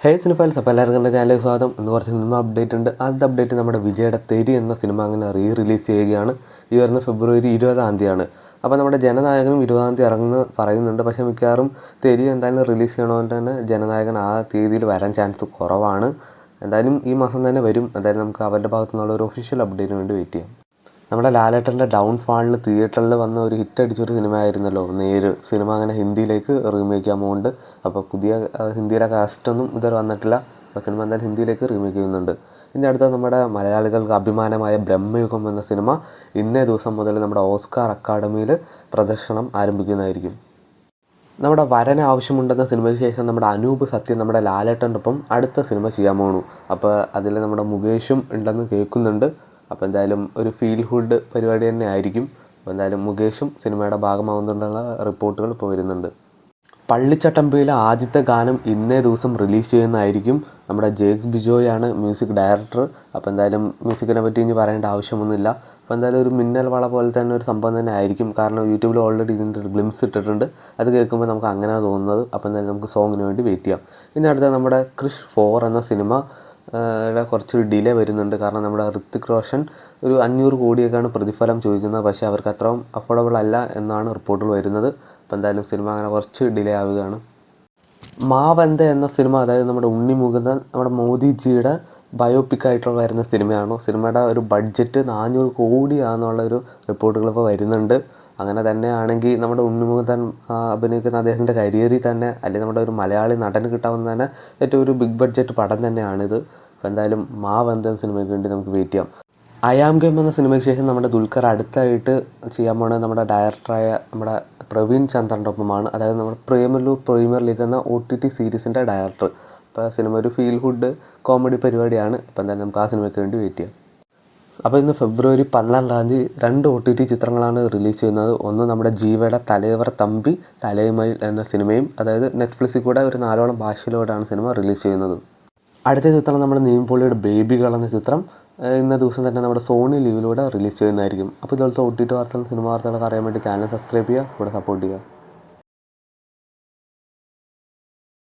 ഹേ സിനിഫൈൽസ്, അപ്പോൾ എല്ലാവർക്കും എൻ്റെ ചാനലിലേക്ക് സ്വാഗതം. ഇന്ന് കുറച്ച് സിനിമ അപ്ഡേറ്റ് ഉണ്ട്. ആദ്യത്തെ അപ്ഡേറ്റ് നമ്മുടെ വിജയുടെ തെരി എന്ന സിനിമ അങ്ങനെ റിലീസ് ചെയ്യുകയാണ്. ഈ വരുന്ന ഫെബ്രുവരി 20 അപ്പോൾ നമ്മുടെ ജനനായകനും 20 ഇറങ്ങുന്നു പറയുന്നുണ്ട്. പക്ഷേ മിക്കവാറും തെരി എന്തായാലും റിലീസ് ചെയ്യണതുകൊണ്ട് തന്നെ ജനനായകൻ ആ തീയതിയിൽ വരാൻ ചാൻസ് കുറവാണ്. എന്തായാലും ഈ മാസം തന്നെ വരും. എന്തായാലും നമുക്ക് അവരുടെ ഭാഗത്തു നിന്നുള്ള ഒരു ഒഫീഷ്യൽ അപ്ഡേറ്റിന് വേണ്ടി വെയിറ്റ് ചെയ്യാം. നമ്മുടെ ലാലേട്ടൻ്റെ ഡൗൺഫാളിൽ തിയേറ്ററിൽ വന്ന ഒരു ഹിറ്റ് അടിച്ചൊരു സിനിമ ആയിരുന്നല്ലോ നേര് സിനിമ. അങ്ങനെ ഹിന്ദിയിലേക്ക് റീമേക്ക് എമൗണ്ട്. അപ്പോൾ പുതിയ ഹിന്ദിയിലെ കാസ്റ്റൊന്നും ഇതുവരെ വന്നിട്ടില്ല. അപ്പോൾ സിനിമ എന്തായാലും ഹിന്ദിയിലേക്ക് റീമേക്ക് ചെയ്യുന്നുണ്ട്. ഇതിൻ്റെ അടുത്ത നമ്മുടെ മലയാളികൾക്ക് അഭിമാനമായ ബ്രഹ്മയുഗം എന്ന സിനിമ ഇന്നേ ദിവസം മുതൽ നമ്മുടെ ഓസ്കാർ അക്കാഡമിയിൽ പ്രദർശനം ആരംഭിക്കുന്നതായിരിക്കും. നമ്മുടെ വരന് ആവശ്യമുണ്ടെന്ന സിനിമയ്ക്ക് ശേഷം നമ്മുടെ അനൂപ് സത്യൻ നമ്മുടെ ലാലേട്ടൻ്റെ ഒപ്പം അടുത്ത സിനിമ ചെയ്യാൻ പോണു. അപ്പോൾ അതിൽ നമ്മുടെ മുകേഷും ഉണ്ടെന്ന് കേൾക്കുന്നുണ്ട്. അപ്പോൾ എന്തായാലും ഒരു ഫീൽ ഗുഡ് പരിപാടി തന്നെ ആയിരിക്കും. അപ്പോൾ എന്തായാലും മുകേഷും സിനിമയുടെ ഭാഗമാകുന്നുണ്ടെന്നുള്ള റിപ്പോർട്ടുകൾ ഇപ്പോൾ വരുന്നുണ്ട്. പള്ളിച്ചട്ടമ്പിയിലെ ആദ്യത്തെ ഗാനം ഇന്നേ ദിവസം റിലീസ് ചെയ്യുന്നതായിരിക്കും. നമ്മുടെ ജേക്സ് ബിജോയാണ് മ്യൂസിക് ഡയറക്ടർ. അപ്പോൾ എന്തായാലും മ്യൂസിക്കിനെ പറ്റി ഇനി പറയേണ്ട ആവശ്യമൊന്നുമില്ല. അപ്പോൾ എന്തായാലും ഒരു മിന്നൽ വള പോലെ തന്നെ ഒരു സംഭവം തന്നെ ആയിരിക്കും. കാരണം യൂട്യൂബിൽ ഓൾറെഡി ഇതിൻ്റെ ഒരു ഗ്ലിംസ് ഇട്ടിട്ടുണ്ട്. അത് കേൾക്കുമ്പോൾ നമുക്ക് അങ്ങനെയാണ് തോന്നുന്നത്. അപ്പോൾ എന്തായാലും നമുക്ക് സോങ്ങിന് വേണ്ടി വെയിറ്റ് ചെയ്യാം. ഇനി അടുത്ത നമ്മുടെ ക്രിഷ് 4 എന്ന സിനിമ കുറച്ച് ഡിലേ വരുന്നുണ്ട്. കാരണം നമ്മുടെ ഋത്തിക് റോഷൻ ഒരു 500 കോടിയൊക്കെയാണ് പ്രതിഫലം ചോദിക്കുന്നത്. പക്ഷേ അവർക്ക് അത്രയും അഫോർഡബിൾ അല്ല എന്നാണ് റിപ്പോർട്ടുകൾ വരുന്നത്. അപ്പോൾ എന്തായാലും സിനിമ അങ്ങനെ കുറച്ച് ഡിലേ ആവുകയാണ്. മാവന്ത എന്ന സിനിമ, അതായത് നമ്മുടെ ഉണ്ണി മുകുന്ദൻ നമ്മുടെ മോദിജിയുടെ ബയോപിക്കായിട്ടുള്ള വരുന്ന സിനിമയാണ്. സിനിമയുടെ ഒരു ബഡ്ജറ്റ് 400 കോടിയാണെന്നുള്ളൊരു റിപ്പോർട്ടുകൾ ഇപ്പോൾ വരുന്നുണ്ട്. അങ്ങനെ തന്നെയാണെങ്കിൽ നമ്മുടെ ഉണ്ണി മുകുന്ദൻ അഭിനയിക്കുന്ന അദ്ദേഹത്തിൻ്റെ കരിയറിൽ തന്നെ, അല്ലെങ്കിൽ നമ്മുടെ ഒരു മലയാളി നടന് കിട്ടാവുന്ന തന്നെ ഏറ്റവും ഒരു ബിഗ് ബഡ്ജറ്റ് പടം തന്നെയാണിത്. അപ്പോൾ എന്തായാലും മാവന്ത സിനിമയ്ക്ക് വേണ്ടി നമുക്ക് വെയിറ്റ് ചെയ്യാം. അയാം ഗെയിം എന്ന സിനിമയ്ക്ക് ശേഷം നമ്മുടെ ദുൽഖർ അടുത്തായിട്ട് ചെയ്യാൻ പോകുന്നത് നമ്മുടെ ഡയറക്ടറായ നമ്മുടെ പ്രവീൺ ചന്ദ്രൻ്റെ ഒപ്പമാണ്. അതായത് നമ്മുടെ പ്രീമിയർ ലീഗ് എന്ന OTT സീരീസിൻ്റെ ഡയറക്ടർ. അപ്പോൾ സിനിമ ഒരു ഫീൽ ഗുഡ് കോമഡി പരിപാടിയാണ്. അപ്പോൾ എന്തായാലും നമുക്ക് ആ സിനിമയ്ക്ക് വേണ്ടി വെയിറ്റ് ചെയ്യാം. അപ്പോൾ ഇന്ന് ഫെബ്രുവരി 12 2 OTT ചിത്രങ്ങളാണ് റിലീസ് ചെയ്യുന്നത്. ഒന്ന് നമ്മുടെ ജീവയുടെ തലൈവർ തമ്പി തലൈമയിൽ എന്ന സിനിമയും, അതായത് നെറ്റ്ഫ്ലിക്സിൽ കൂടെ ഒരു 4 ഭാഷയിലൂടെയാണ് സിനിമ റിലീസ് ചെയ്യുന്നത്. അടുത്ത ചിത്രം നമ്മുടെ നീംപോളിയുടെ ബേബികൾ എന്ന ചിത്രം ഇന്ന ദിവസം തന്നെ നമ്മുടെ സോണി ലീവിലൂടെ റിലീസ് ചെയ്യുന്നതായിരിക്കും. അപ്പോൾ ഇതുപോലത്തെ OTT വാർത്തകളും സിനിമ വാർത്തകളൊക്കെ അറിയാൻ വേണ്ടി ചാനൽ സബ്സ്ക്രൈബ് ചെയ്യുക, ഇവിടെ സപ്പോർട്ട് ചെയ്യുക.